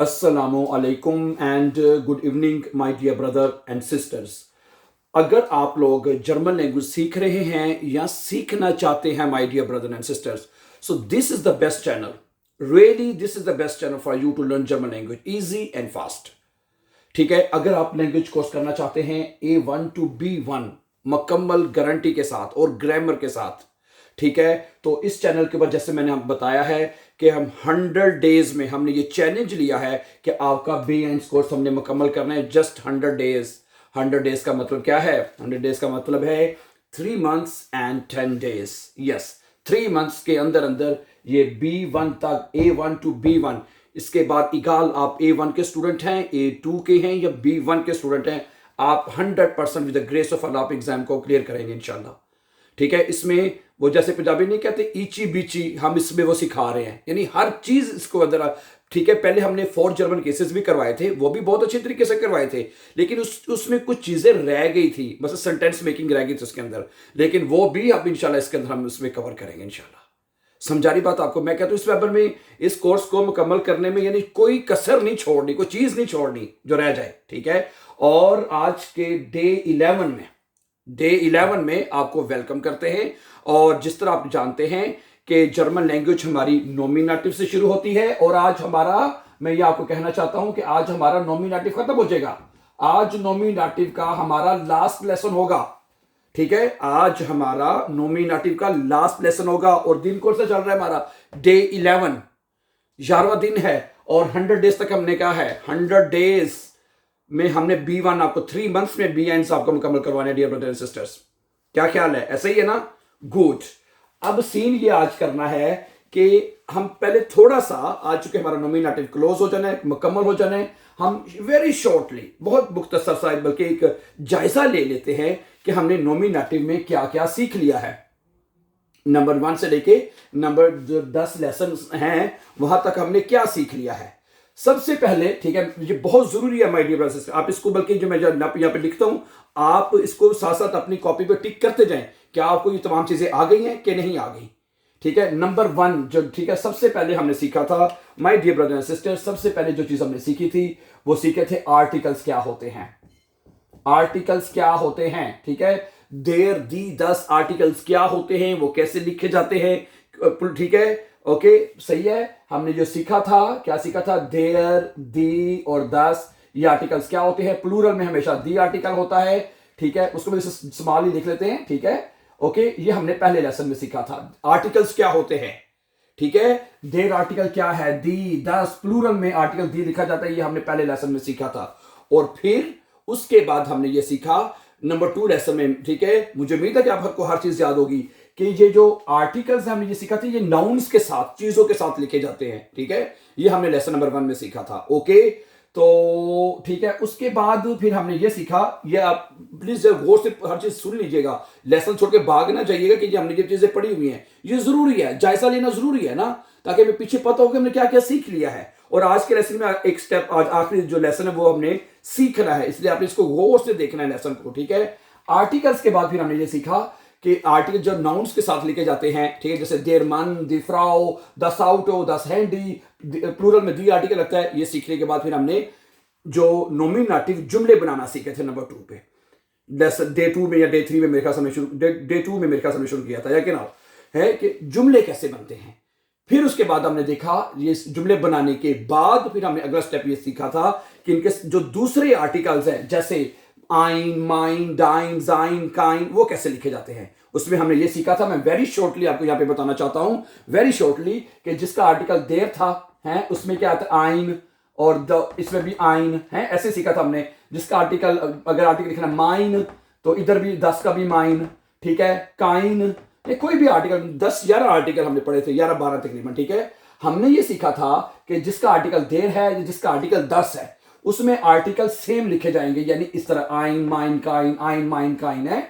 अस्सलामु अलैकुम and good evening my dear brother and sisters. अगर आप लोग जर्मन लैंग्वेज सीख रहे हैं या सीखना चाहते हैं my dear brother and sisters, so this is the best channel. Really this is the best channel for you to learn German language easy and fast. ठीक है, अगर आप लैंग्वेज कोर्स करना चाहते हैं A1 to B1 मुकम्मल guarantee के साथ और ग्रामर के साथ, ठीक है, तो इस चैनल के ऊपर जैसे मैंने आपको बताया है कि हम 100 डेज में हमने ये चैलेंज लिया है कि आपका B1 कोर्स हमने मुकम्मल करना है जस्ट 100 डेज। 100 डेज का मतलब क्या है? 100 डेज का मतलब है 3 months and 10 days। Yes, 3 months के अंदर अंदर ये B1 तक, A1 to B1, इसके बाद इगाल आप A1 के स्टूडेंट हैं, A2 के हैं या B1 के स्टूडेंट हैं, आप 100% विद द ग्रेस ऑफ अल्लाह आप एग्जाम को क्लियर करेंगे इंशाल्लाह। ठीक है, इसमें वो जैसे पंजाबी नहीं कहते ईची बीची, हम इसमें वो सिखा रहे हैं, यानी हर चीज इसको अंदर। ठीक है, पहले हमने 4 जर्मन केसेस भी करवाए थे, वो भी बहुत अच्छे तरीके से करवाए थे, लेकिन उसमें कुछ चीजें रह गई थी, बस सेंटेंस मेकिंग रह गई थी उसके अंदर, लेकिन वो भी अब इंशाल्लाह इसके अंदर हम उसमें कवर करेंगे इंशाल्लाह। समझा रही बात आपको? मैं कहता हूँ इस पेपर में, इस कोर्स को मुकम्मल करने में यानी कोई कसर नहीं छोड़नी, कोई चीज नहीं छोड़नी जो रह जाए। ठीक है, और आज के डे 11 में आपको वेलकम करते हैं। और जिस तरह आप जानते हैं कि जर्मन लैंग्वेज हमारी नॉमिनेटिव से शुरू होती है, और आज हमारा, मैं ये आपको कहना चाहता हूं कि आज हमारा नॉमिनेटिव खत्म हो जाएगा। आज नॉमिनेटिव का हमारा लास्ट लेसन होगा। ठीक है, आज हमारा नॉमिनेटिव का लास्ट लेसन होगा, और दिन कौन सा चल रहा है हमारा? डे 11, 11वां दिन है, और 100 डेज तक हमने कहा है। 100 डेज में हमने B1 आपको 3 months में B1 आपको मुकम्मल करवाने, डियर ब्रदर एंड सिस्टर्स। क्या ख्याल है? ऐसा ही है ना? गुड। अब सीन ये आज करना है कि हम पहले थोड़ा सा, आज चुके हमारा नॉमिनेटिव क्लोज हो जाना है, मुकम्मल हो जाना है, हम वेरी शॉर्टली, बहुत मुख्तसर सा बल्कि एक जायजा ले लेते हैं कि हमने नॉमिनेटिव में क्या क्या सीख लिया है। नंबर 1 से लेके नंबर जो 10 लेसन हैं वहां तक हमने क्या सीख लिया है। सबसे पहले, ठीक है, ये बहुत जरूरी है माय डियर ब्रदर्स, आप इसको, बल्कि जो मैं यहाँ पे लिखता हूं, आप इसको साथ साथ अपनी कॉपी पे टिक करते जाएं, क्या आपको ये तमाम चीजें आ गई हैं कि नहीं आ गई। ठीक है, नंबर 1 जो, ठीक है, सबसे पहले हमने सीखा था my dear brother and sister, सबसे पहले जो चीज हमने सीखी थी वो सीखे थे आर्टिकल्स क्या होते हैं। आर्टिकल्स क्या होते हैं? ठीक है, देर दी 10 आर्टिकल्स क्या होते हैं, वो कैसे लिखे जाते हैं। ठीक है, ओके, सही है। हमने जो सीखा था, क्या सीखा था? देर, दी और 10, ये आर्टिकल्स क्या होते हैं। प्लूरल में हमेशा दी आर्टिकल होता है। ठीक है, उसको भी स्मॉल ही लिख लेते हैं। ठीक है, ओके, ये हमने पहले लेसन में सीखा था, आर्टिकल्स क्या होते हैं। ठीक है, देर आर्टिकल क्या है? दी, 10, प्लूरल में आर्टिकल दी लिखा जाता है, ये हमने पहले लेसन में सीखा था। और फिर उसके बाद हमने ये सीखा नंबर 2 लेसन में। ठीक है, मुझे उम्मीद है कि आपको हर चीज याद होगी कि ये जो आर्टिकल्स हमने ये सीखा था, ये नाउन्स के साथ, चीजों के साथ लिखे जाते हैं। ठीक है, ये हमने लेसन नंबर 1 में सीखा था। ओके, तो ठीक है, उसके बाद फिर हमने ये सीखा, ये आप प्लीज गौर से हर चीज सुन लीजिएगा, लेसन छोड़ के भाग ना जाइएगा कि ये हमने ये चीजें पढ़ी हुई हैं, ये जरूरी है, जायजा लेना जरूरी है ना, ताकि हमें पीछे पता हो कि हमने क्या क्या सीख लिया है। और आज के लेसन में एक स्टेप, आज आखिरी जो लेसन है वो हमने सीखना है, इसलिए आपने इसको गौर से देखना है लेसन को। ठीक है, आर्टिकल्स के बाद फिर हमने ये सीखा कि आर्टिकल जो नाउन्स के साथ लिखे जाते हैं, ठीक है, जैसे देर मन, दी फ्राउ, दस आउटो, दस हैंडी, प्लूरल में दी आर्टिकल लगता है। ये सीखने के बाद फिर हमने जो नॉमिनेटिव जुमले बनाना सीखे थे नंबर 2 पे, डे 2 में या डे 3 में मेरे ख्याल से डे 2 में मेरे ख्याल से शुरू किया था, या कि ना, है कि जुमले कैसे बनते हैं। फिर उसके बाद हमने देखा, ये जुमले बनाने के बाद फिर हमने अगला स्टेप ये सीखा था कि इनके जो दूसरे आर्टिकल्स हैं, जैसे आइन, माइन, डाइन, जाइन, काइन, वो कैसे लिखे जाते हैं, उसमें हमने ये सीखा था। मैं वेरी शॉर्टली आपको यहाँ पे बताना चाहता हूं, वेरी शॉर्टली, कि जिसका आर्टिकल देर था, है, उसमें क्या आता है? आइन, और द, इसमें भी आइन है, ऐसे सीखा था हमने। जिसका आर्टिकल, अगर आर्टिकल लिखना माइन, तो इधर भी 10 का भी माइन। ठीक है, काइन, ये कोई भी आर्टिकल, 10-11 आर्टिकल हमने पढ़े थे, 11-12 तकरीबन। ठीक है, हमने ये सीखा था कि जिसका आर्टिकल देर है, जिसका आर्टिकल 10 है, उसमें आर्टिकल सेम लिखे जाएंगे, यानी इस तरह आइन, माइन, काइन, आइन, माइन, काइन है।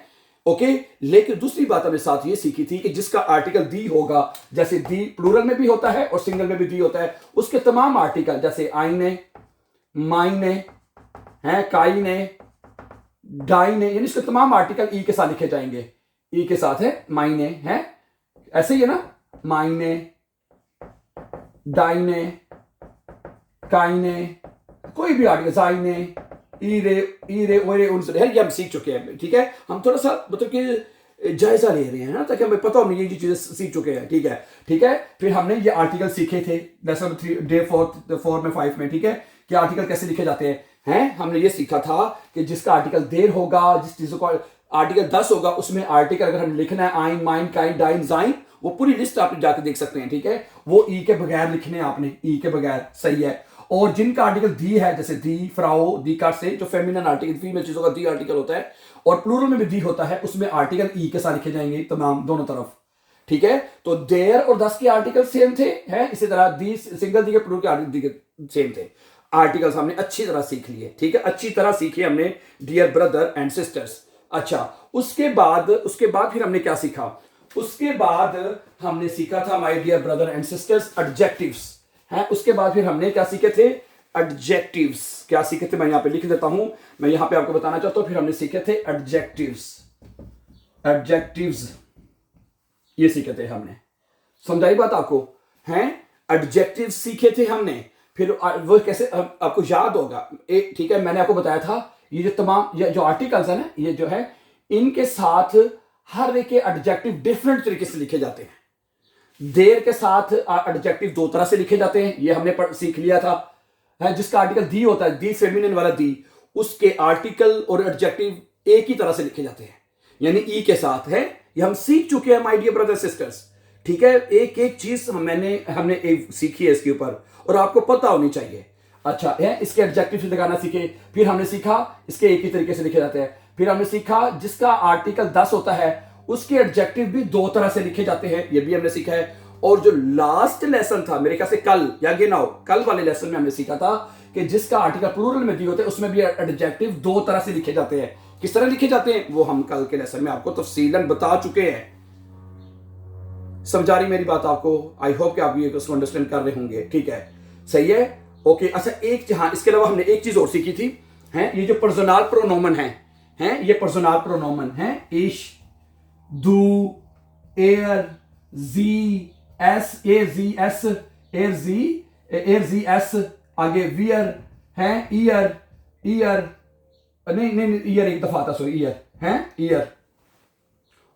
ओके, लेकिन दूसरी बात हमने साथ ये सीखी थी कि जिसका आर्टिकल दी होगा, जैसे दी प्लूरल में भी होता है और सिंगल में भी दी होता है, उसके तमाम आर्टिकल, जैसे आइने, माइने, हैं, काइने, डाइने, यानी इसके तमाम आर्टिकल ई के साथ लिखे जाएंगे। ई के साथ है माइने, है, ऐसे ही है ना, माइने, डाइने, काइने, कोई भी आर्टिकल, साइने, ईरे, ईरे, ओरे, उनसे, ये हम सीख चुके हैं, ठीक है। हम थोड़ा सा मतलब कि जायजा ले रहे हैं ना, ताकि हमें पता हो ये चीजें सीख चुके हैं, ठीक है, ठीक है। फिर हमने ये आर्टिकल सीखे थे लेसन 3 डे 4 में 5 में, ठीक है, कि आर्टिकल कैसे लिखे जाते हैं। हमने ये सीखा था कि जिसका आर्टिकल देर होगा, जिस चीजों का आर्टिकल 10 होगा, उसमें आर्टिकल अगर हम लिखना है आइन, माइन, काइन, डाइन, जाइन, वो पूरी लिस्ट आप जाके देख सकते हैं, ठीक है। वो ई के बगैर लिखने हैं आपने, ई के बगैर, सही है। और जिनका आर्टिकल दी है, जैसे दी, फ्राओ, दी का से, जो फेमिनिन आर्टिकल, फीमेल चीजों का दी आर्टिकल होता है, और प्लूरल में भी दी होता है, उसमें आर्टिकल ई के साथ लिखे जाएंगे तमाम, दोनों तरफ, ठीक है। तो देयर और 10 के आर्टिकल सेम थे, हैं, इसी तरह दी, सिंगल दी के, प्लूरल के आर्टिकल सेम थे। आर्टिकल्स हमने अच्छी तरह सीख लिए, ठीक है, अच्छी तरह सीखे हमने, डियर ब्रदर एंड सिस्टर्स। अच्छा, उसके बाद फिर हमने क्या सीखा? उसके बाद हमने सीखा था my dear brother and sisters adjectives, हैं। उसके बाद फिर हमने क्या सीखे थे? एडजेक्टिव्स। क्या सीखे थे? मैं यहां पे लिख देता हूं, मैं यहां पे आपको बताना चाहता हूं। फिर हमने सीखे थे एडजेक्टिव्स, एडजेक्टिव्स ये सीखे थे हमने, समझाई बात आपको? हैं, एडजेक्टिव सीखे थे हमने। फिर वो कैसे आपको याद होगा, ठीक है, मैंने आपको बताया था ये जो तमाम ये जो आर्टिकल्स है ना, ये जो है, इनके साथ हर एक के एडजेक्टिव डिफरेंट तरीके से लिखे जाते हैं। देर के साथ एडजेक्टिव 2 तरह से लिखे जाते हैं, ये हमने सीख लिया था, है। जिसका आर्टिकल दी होता है, दी फेमिनिन वाला दी, उसके आर्टिकल और एडजेक्टिव एक ही तरह से लिखे जाते हैं, यानी ई के साथ, है। ये हम सीख चुके हैं माय डियर ब्रदर सिस्टर्स, ठीक है। एक एक चीज हमने एक सीखी है इसके ऊपर, और आपको पता होनी चाहिए। अच्छा है, इसके एडजेक्टिव से लगाना सीखे। फिर हमने सीखा इसके एक ही तरीके से लिखे जाते हैं। फिर हमने सीखा जिसका आर्टिकल 10 होता है, उसके एडजेक्टिव भी 2 तरह से लिखे जाते हैं, ये भी हमने सीखा है। और जो लास्ट लेसन था, मेरे ख्याल से कल या गिनाओ, कल वाले लेसन में हमने सीखा था कि जिसका आर्टिकल प्लूरल में दिए होते हैं, उसमें भी एडजेक्टिव 2 तरह से लिखे जाते हैं। किस तरह लिखे जाते हैं वो हम कल के लेसन में आपको तफसीलन बता चुके हैं। समझा रही मेरी बात आपको? आई होप कि आप ये उसको अंडरस्टैंड कर रहे होंगे, ठीक है, सही है, ओके। अच्छा, एक, हाँ, इसके अलावा हमने एक चीज और सीखी थी, हैं, ये जो पर्सनल प्रोनोमन हैं, ये पर्सनल प्रोनोमन हैं, इश, दू, एयर, जी, एस, ए जी एस, एर जी एस, आगे वियर, हैं, ईयर, ईयर, नहीं, ईयर एक दफा आता, सॉरी, ईयर, हैं, ईयर।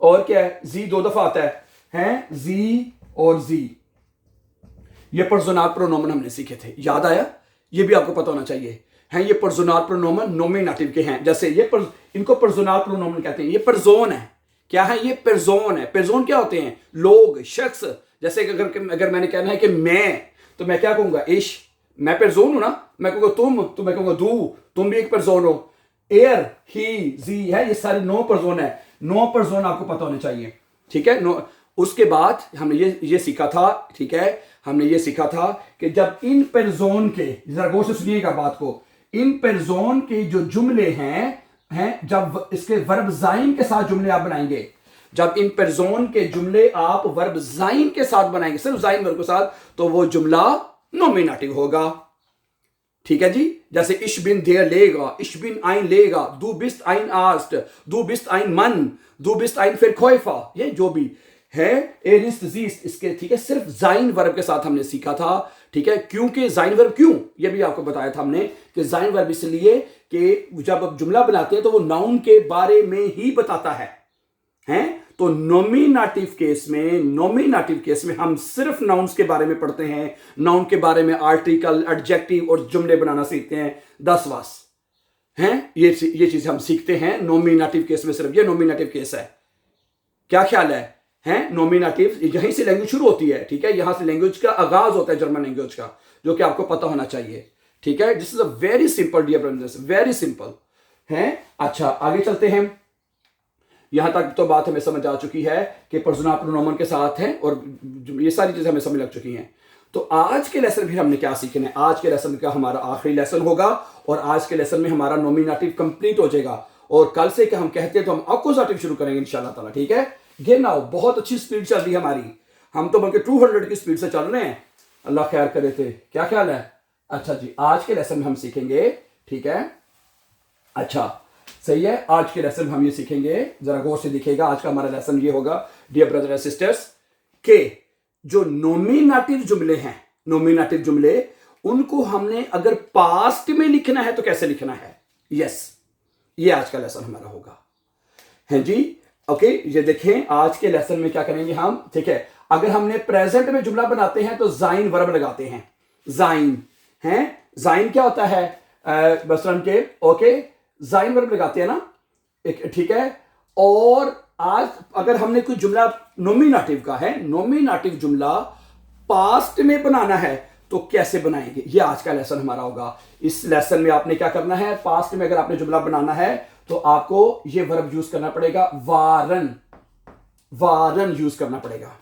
और क्या है? जी 2 दफा आता है, हैं, जी और जी। ये पर्सनल प्रोनोमन हमने सीखे थे, याद आया? ये भी आपको पता होना चाहिए, हैं। ये पर्सनल प्रोनोमन नोमिनेटिव के हैं, जैसे ये इनको पर्सनल प्रोनोमन कहते हैं। ये पर्सोन है, क्या है? ये पर्सोन है। पर्सोन क्या होते हैं? लोग, शख्स। जैसे अगर मैंने कहना है कि मैं, तो मैं क्या कहूंगा? इश, मैं पर्सोन हूं ना। मैं कहूंगा तुम, तो मैं कहूंगा दू, तुम भी एक पर्सोन हो। एयर, ही, जी, है, ये सारे 9 पर्सोन है। 9 पर्सोन आपको पता होने चाहिए, ठीक है। उसके बाद हमने ये सीखा था, ठीक है, हमने ये सीखा था कि जब इन पर्सोन के, जरा गौर से सुनिएगा बात को, इन पर्सोन के जो जुमले हैं, जब इसके वर्ब जाइन के साथ जुमले आप बनाएंगे, जब इन पर्सोन के जुमले आप वर्ब जाइन के साथ बनाएंगे, सिर्फ जाइन वर्ब के साथ, तो वो जुमला नोमिनेटिव होगा, ठीक है जी। जैसे इश बिन देर लेगा, इश बिन आइन लेगा, दू बिस्ट आइन आस्ट, दू बिस्ट आइन मन, दू बिस्ट आइन फिर खोइफा, ये जो भी है, एरिस्ट जीस्ट, इसके, ठीक है, सिर्फ जाइन वर्ब के साथ हमने सीखा था, ठीक है। क्योंकि जाइन वर्ब क्यों, ये भी आपको बताया था हमने कि जाइन वर्ब इसलिए कि जब आप जुमला बनाते हैं तो वो नाउन के बारे में ही बताता है, हैं। तो नॉमिनेटिव केस में हम सिर्फ नाउन्स के बारे में पढ़ते हैं, नाउन के बारे में आर्टिकल, एडजेक्टिव और जुमले बनाना सीखते हैं, 10 वास, हैं। ये चीज हम सीखते हैं नॉमिनेटिव केस में, सिर्फ ये नॉमिनेटिव केस है। क्या ख्याल है? हैं, नॉमिनेटिव यहीं से लैंग्वेज शुरू होती है, ठीक है, यहां से लैंग्वेज का आगाज होता है, जर्मन लैंग्वेज का, जो कि आपको पता होना चाहिए, ठीक है। This is a very simple dear brothers, very simple, हैं। अच्छा, आगे चलते हैं। यहां तक तो बात हमें समझ आ चुकी है कि पर्सनल प्रोनोमन के साथ है, और ये सारी चीजें हमें समझ लग चुकी हैं। तो आज के लेसन में हमने क्या सीखना है? आज के लेसन का हमारा आखिरी लेसन होगा, और आज के लेसन में हमारा नॉमिनेटिव कंप्लीट हो जाएगा, और कल से हम कहते हैं तो हम अक्यूजेटिव शुरू करेंगे इंशाल्लाह ताला, ठीक है। गेन नाउ, बहुत अच्छी स्पीड चल रही है हमारी, हम तो बल्कि 200 की स्पीड से चल रहे हैं, अल्लाह खैर करे थे। क्या ख्याल है? अच्छा जी, आज के लेसन में हम सीखेंगे, ठीक है, अच्छा, सही है। आज के लेसन में हम ये सीखेंगे, जरा गौर से दिखेगा, आज का हमारा लेसन ये होगा डियर ब्रदर एंड सिस्टर्स, के जो नॉमिनेटिव जुमले हैं, नॉमिनेटिव जुमले, उनको हमने अगर पास्ट में लिखना है तो कैसे लिखना है। यस, ये आज का लेसन हमारा होगा। है जी, ओके। ये देखें आज के लेसन में क्या करेंगे हम, ठीक है। अगर हमने प्रेजेंट में जुमला बनाते हैं तो जाइन वर्ब लगाते हैं। जाइन है, जाइन क्या होता है बसरन के, ओके, जाइन वर्ब लगाते हैं ना, ठीक है। और आज अगर हमने कोई जुमला नोमिनेटिव का है, नोमिनेटिव जुमला पास्ट में बनाना है तो कैसे बनाएंगे, ये आज का लेसन हमारा होगा। इस लेसन में आपने क्या करना है, पास्ट में अगर आपने जुमला बनाना है तो आपको ये वर्ब यूज करना पड़ेगा, वारन, वारन यूज करना पड़ेगा।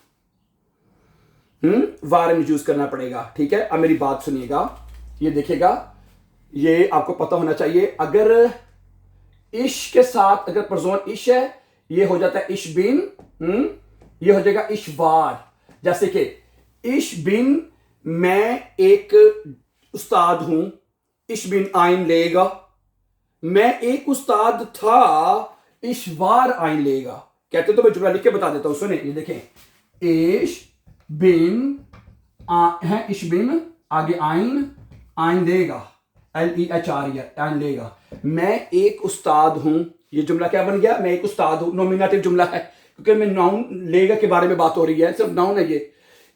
वारन यूज करना पड़ेगा, ठीक है। अब मेरी बात सुनिएगा, ये देखिएगा, ये आपको पता होना चाहिए। अगर इश के साथ अगर प्रजोन इश है, ये हो जाता है इश बिन, ये हो जाएगा इश वार। जैसे कि इश बिन, मैं एक उस्ताद हूं, इश बिन आइन लेगा। मैं एक उस्ताद था, इश वार आइन लेगा। कहते तो मैं जुमला लिख के बता देता हूं, सुने, ये देखें, इश बिन है, इश बिन आगे आइन, आइन लेगा, LEHR, आइन लेगा। मैं एक उस्ताद हूं, ये जुमला क्या बन गया, मैं एक उस्ताद हूं, नॉमिनेटिव जुमला है क्योंकि मैं नाउन लेगा के बारे में बात हो रही है, सिर्फ नाउन है ये।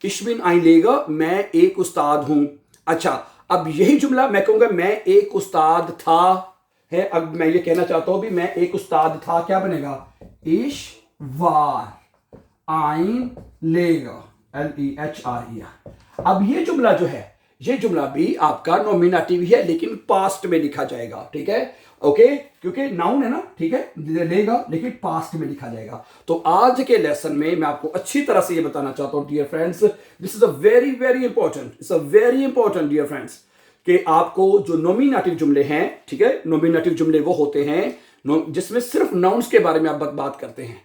इश बिन आइन लेगा, मैं एक उस्ताद हूं। अच्छा, अब यही जुमला मैं कहूंगा मैं एक उस्ताद था, है। अब मैं ये कहना चाहता हूं भी मैं एक उस्ताद था, क्या बनेगा, इश वार आइन लेगा, LEHR। अब ये जुमला जो है, ये जुमला भी आपका नॉमिनेटिव ही है लेकिन पास्ट में लिखा जाएगा, ठीक है, ओके, क्योंकि नाउन है ना, ठीक है, लेगा लेकिन पास्ट में लिखा जाएगा। तो आज के लेसन में मैं आपको अच्छी तरह से ये बताना चाहता हूं dear friends, this is a very very important, it's a very important dear friends, कि आपको जो नॉमिनेटिव जुमले हैं, ठीक है, नॉमिनेटिव जुमले वो होते हैं जिसमें सिर्फ नाउन्स के बारे में आप बात करते हैं,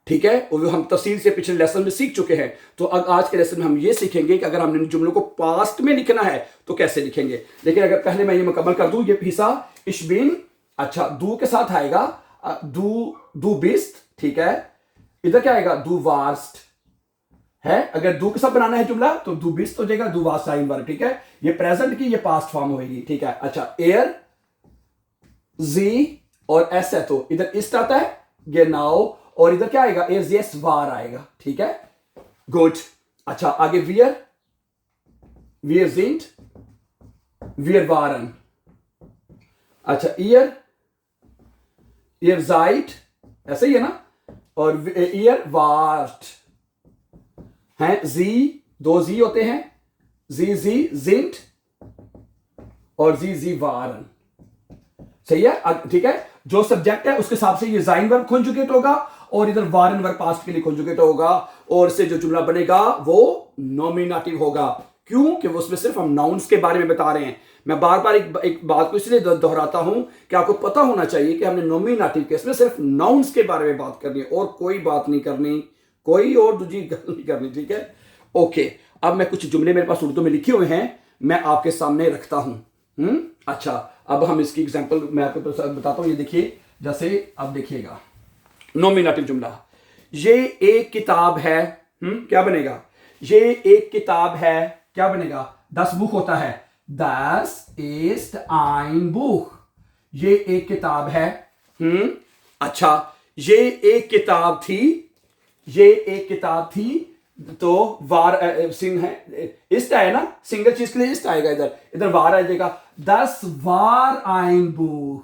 ठीक है, और हम तफसील से पिछले लेसन में सीख चुके हैं। तो आज के लेसन में हम ये सीखेंगे कि अगर हमने जुमलों को पास्ट में लिखना है तो कैसे लिखेंगे। लेकिन अगर पहले मैं ये मुकम्मल कर दूं, ये हिस्सा इश बिन, अच्छा, दू के साथ आएगा, दू बिस्त, ठीक है। इधर क्या आएगा, दू वास्ट है। अगर दू के साथ बनाना है जुमला तो दू बिस्त हो जाएगा, दू वास्ट आइन वर्ब, ठीक है। ये प्रेजेंट की, ये पास्ट फॉर्म होगी, ठीक है। अच्छा, एयर, जी और एस है तो इधर इस्ट आता है, ये नाउ, और इधर क्या आएगा, एस वार आएगा, ठीक है, गुड। अच्छा, आगे वियर, वियर जिंट, वियर वारन। अच्छा, ईयर, ईयर जाइट, ऐसे ही है ना, और ईयर वास्ट है। जी, दो जी होते हैं, जी जिंट और जी वारन, सही है, ठीक है। जो सब्जेक्ट है उसके हिसाब से ये जाइन वर्ब कॉन्जुगेट होगा और इधर वारन वर्ब पास्ट के लिए कॉन्जुगेट होगा, और इससे जो जुमला बनेगा वो नॉमिनेटिव होगा। क्यों कि वो उसमें सिर्फ हम नाउन्स के बारे में बता रहे हैं। मैं बार बार एक बात को इसलिए दोहराता हूं कि आपको पता होना चाहिए कि हमने नॉमिनेटिव केस में सिर्फ नाउन्स के बारे में बात करनी है और कोई बात नहीं करनी, कोई और दूसरी गल नहीं करनी, ठीक है, ओके। अब मैं कुछ जुमले मेरे पास उर्दू में लिखे हुए हैं, मैं आपके सामने रखता हूं। अच्छा, अब हम इसकी एग्जांपल मैं आपको बताता हूं। ये देखिए, जैसे अब देखिएगा, नॉमिनेटिव जुमला, ये एक किताब है, क्या बनेगा, ये एक किताब है, क्या बनेगा, 10 बुक होता है, 10 ist ein Buch, ये एक किताब है। अच्छा, ये एक किताब थी, ये एक किताब थी, तो वार सिंग है, इस्ट है ना, सिंगल चीज के लिए इस्ट आएगा, इधर वार आ जाएगा, 10 war ein Buch,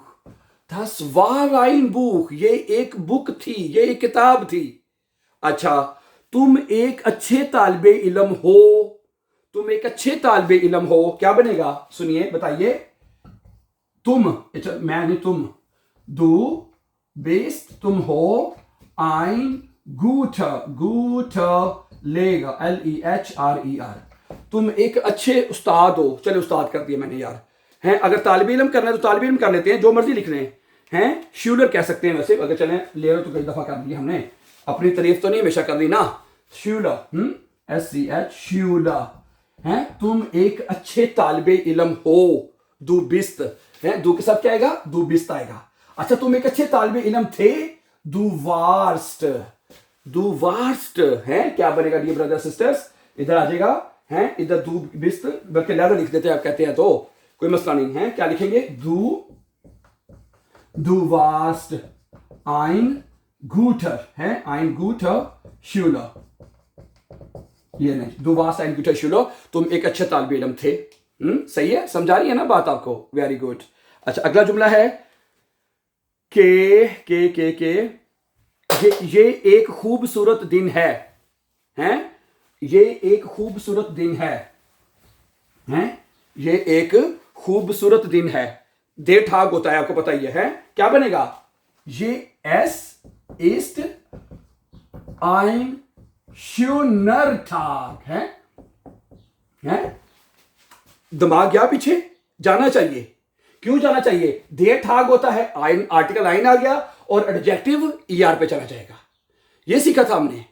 10 war ein Buch, ये एक बुक थी, ये एक किताब थी। अच्छा, तुम एक अच्छे तालिबे इल्म हो, तुम एक अच्छे तालिबे इल्म हो, क्या बनेगा, सुनिए, बताइए, तुम, मैं नहीं, तुम, दू बेस्ट, तुम हो, आइन गुटर लेगा, LEHRER, तुम एक अच्छे उस्ताद हो। चलो उस्ताद कर दिया मैंने यार, हैं। अगर तालिबे इल्म करना है तो तालिबे इल्म कर लेते हैं, जो मर्जी लिख रहे हैं, श्यूलर कह सकते हैं वैसे, अगर चले ले रहे तो कई दफा कर दिया हमने, अपनी तारीफ तो नहीं हमेशा कर दी ना, श्यूलर, SCH श्यूलर, हैं। तुम एक अच्छे तालिबे इल्म हो, दू बिस्त है, दू के साथ क्या आएगा, दू बिस्त आएगा। अच्छा, तुम एक अच्छे तालिबे इल्म थे, दू वार्स्ट, दू वार्स्ट है, क्या बनेगा डियर ब्रदर सिस्टर्स, इधर आ जाएगा, हैं, इधर दू बिस्त, बल्कि लहदा लिख देते हैं, आप कहते हैं तो कोई मसला नहीं है। क्या लिखेंगे? du warst ein guter, है, ein guter Schüler, ये नहीं, du warst ein guter Schüler, तुम एक अच्छे तालिब इल्म थे। सही है, समझा रही है ना बात आपको? Very good. अच्छा, अगला जुमला है के ये एक खूबसूरत दिन है, हैं, ये एक खूबसूरत दिन है, हैं, ये एक खूबसूरत दिन है। दे ठाक होता है, आपको पता ही है। क्या बनेगा? ये S ist ein schöner Tag है, हैं? दिमाग गया पीछे, जाना चाहिए। क्यों जाना चाहिए? दे ठाक होता है, आइन आर्टिकल आइन आ गया और एडजेक्टिव ईआर पे चला जाएगा। ये सीखा था हमने,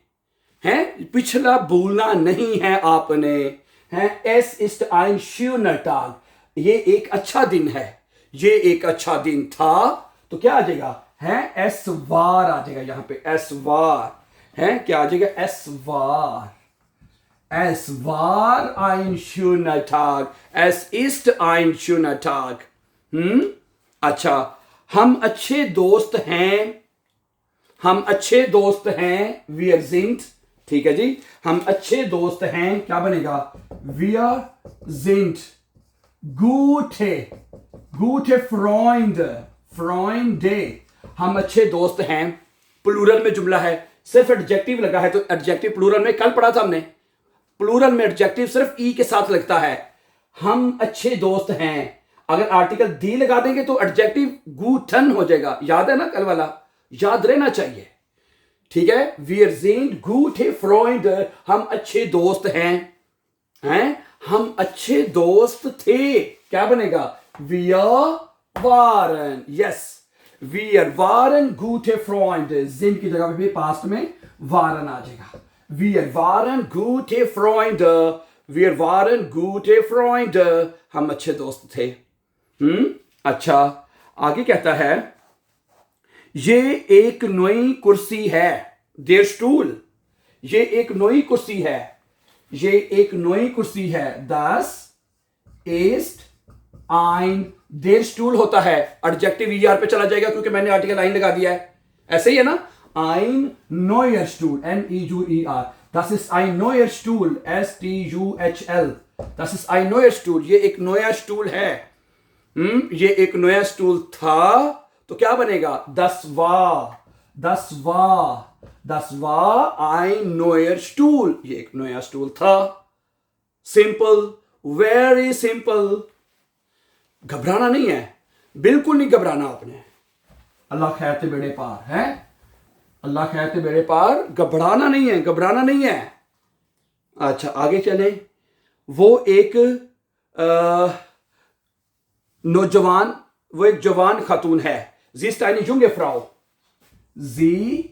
हैं? पिछला भूलना नहीं है आपने, हैं? S ist ein schöner Tag, ये एक अच्छा दिन है, ये एक अच्छा दिन था। तो क्या आ जाएगा? है एस वार आ जाएगा यहां पे, एस वार है। क्या आ जाएगा? एस वार, एस वार ein schöner Tag, es ist ein schöner Tag। अच्छा, हम अच्छे दोस्त हैं, हम अच्छे दोस्त हैं, wir sind, ठीक है जी, हम अच्छे दोस्त हैं। क्या बनेगा? wir sind gute Freunde, हम अच्छे दोस्त हैं। प्लूरल में जुमला है, सिर्फ एडजेक्टिव लगा है, तो एडजेक्टिव प्लूरल में कल पढ़ा था हमने, प्लूरल में एडजेक्टिव सिर्फ ई के साथ लगता है। हम अच्छे दोस्त हैं, अगर आर्टिकल दी लगा देंगे तो एडजेक्टिव गूटन हो जाएगा। याद है ना कल वाला? याद रहना चाहिए, ठीक है। wir sind gute Freunde, हम अच्छे दोस्त हैं, हैं, हम अच्छे दोस्त थे। क्या बनेगा? wir waren, yes, wir waren gute Freunde, sind की जगह पे पास्ट में waren आ जाएगा। wir waren gute Freunde, wir waren gute Freunde, हम अच्छे दोस्त थे। अच्छा, आगे कहता है ये एक नई कुर्सी है, der Stuhl, ये एक नई कुर्सी है, ये एक नई कुर्सी है। das ist ein, der Stuhl होता है, एडजेक्टिव ईआर पे चला जाएगा क्योंकि मैंने आर्टिकल ein लगा दिया है। ऐसे ही है ना? ein neuer Stuhl, N-E-U-E-R, das ist ein neuer Stuhl, S-T-U-H-L, das ist ein neuer Stuhl, ये एक नया स्टूल है। ये एक नया स्टूल था, तो क्या बनेगा? das war ein neuer Stuhl, ये एक नया स्टूल था। Simple, very simple. घबराना नहीं है, बिल्कुल नहीं घबराना आपने। अल्लाह खैर ते बेड़े पार है, अल्लाह खैर ते बेड़े पार, घबराना नहीं है, घबराना नहीं है। अच्छा, आगे चले। वो एक नौजवान, वो एक जवान खातून है। Sie ist eine junge Frau, sie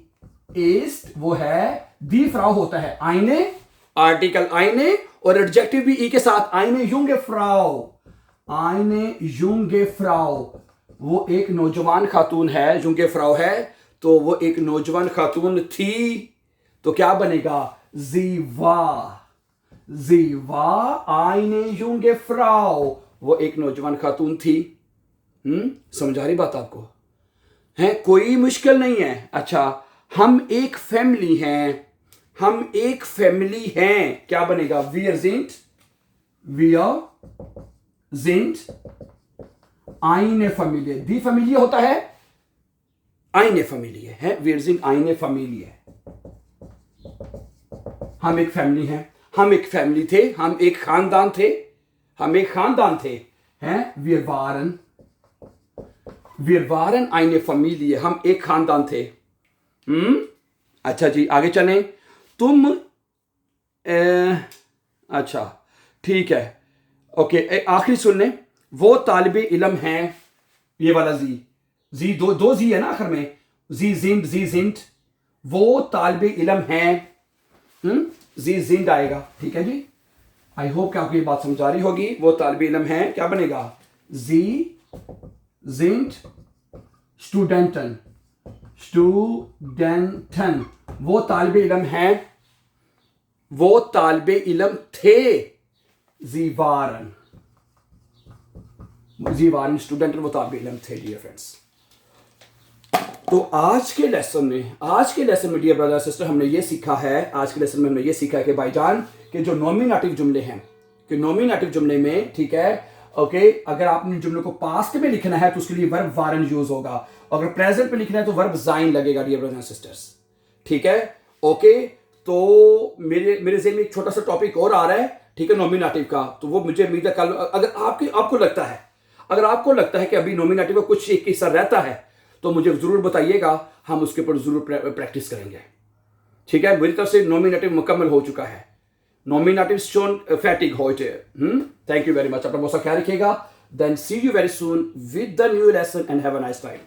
ist, वो है, die Frau होता है, eine आर्टिकल eine और एडजेक्टिव भी ई के साथ, eine junge Frau, eine junge Frau, वो एक नौजवान खातून है, junge Frau है, तो वो एक नौजवान खातून थी। तो क्या बनेगा? sie war eine junge Frau, वो एक नौजवान खातून थी। समझा रही बात आपको? है, कोई मुश्किल नहीं है। अच्छा, हम एक फैमिली हैं, हम एक फैमिली हैं। क्या बनेगा? wir sind eine Familie, die Familie होता है eine Familie है, wir sind eine Familie, हम एक फैमिली हैं, हम एक फैमिली थे, हम एक खानदान थे, हम एक खानदान थे, हैं, wir waren eine Familie, हम एक खानदान थे। अच्छा जी, आगे चलें। तुम अच्छा, ठीक है, ओके, आखिरी सुन लें। वो तालिबे इल्म हैं, ये वाला जी दो जी है ना आखिर में, जी जिंद, वो तालिबे इल्म हैं, जी जिंद आएगा, ठीक है जी। आई होप कि आपको ये बात समझ आ रही होगी। वो तालिबे इल्म हैं, क्या बनेगा? जी जिंद स्टूडेंटन, वो तालिबे इल्म हैं, वो तालिबे इल्म थे। जी वारन स्टूडेंट, वो तालिबे इल्म थे डियर फ्रेंड्स। तो आज के लेसन में डियर ब्रदर सिस्टर हमने ये सीखा है, आज के लेसन में हमने ये सीखा है कि भाईजान के जो नॉमिनेटिव जुमले हैं, कि नॉमिनेटिव जुमले में, ठीक है, ओके, अगर आपने जुमले को पास्ट में लिखना है तो उसके लिए वर्ब वारन यूज होगा, अगर प्रेजेंट में लिखना है तो वर्ब जाइन लगेगा डियर ब्रदर सिस्टर्स, ठीक है, ओके। तो मेरे ज़हन में एक छोटा सा टॉपिक और आ रहा है, ठीक है, नॉमिनेटिव का, तो वो मुझे उम्मीद है कल, अगर आपको लगता है कि अभी नॉमिनेटिव का कुछ एक हिस्सा रहता है तो मुझे जरूर बताइएगा, हम उसके ऊपर जरूर प्रैक्टिस करेंगे, ठीक है। मेरी तरफ से नॉमिनेटिव मुकम्मल हो चुका है, नॉमिनेटिव शोन फैटिग हो चुके। थैंक यू वेरी मच, अपना बहुत सा ख्याल रखिएगा। Then see you very soon with the new lesson and have a nice time.